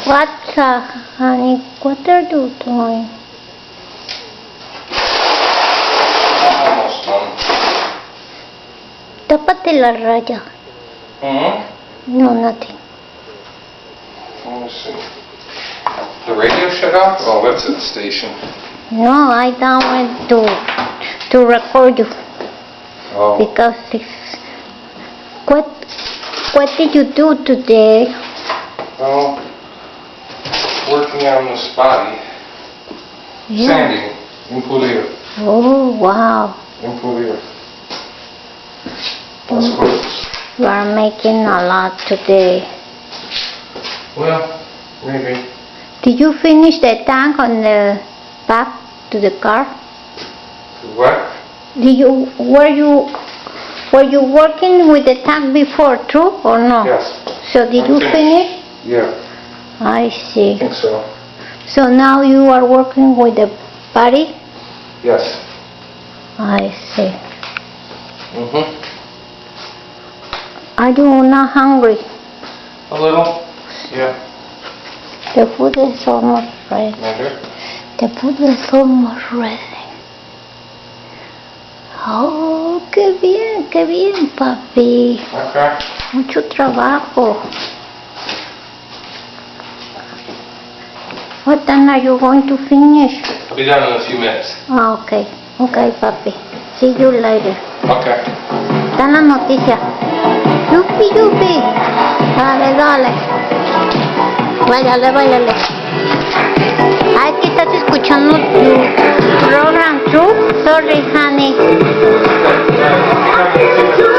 What's up, honey? What are you doing? Almost done. Tápate la raya. No, nothing. Let me see. The radio shut off? Oh, that's at the station. No, I don't want to record you Oh. because it's... What did you do today? Well, working on this body. Yeah. Sanding. In Pulir. Oh, wow. In Pulir. Las cosas. You are making a lot today. Well, maybe. Did you finish the tank on the back to the car? What? Were you working with the tank before, true or no? Yes. So did I'm you finished. finish? Yeah, I I see. think so. So now you are working with the body? Yes. I see. Mm-hmm. Are you not hungry? A little. Yeah. The food is almost ready. Maybe. The food is almost ready. Oh, qué bien, papi. Okay. Mucho trabajo. What time are you going to finish? I'll be done in a few minutes. Ah, okay. Okay, papi. See you later. Okay. Da la noticia. Yupi, yupi. Dale. Báilale. Ay, que estás escuchando tu program, ¿tú? Sorry, honey. Okay.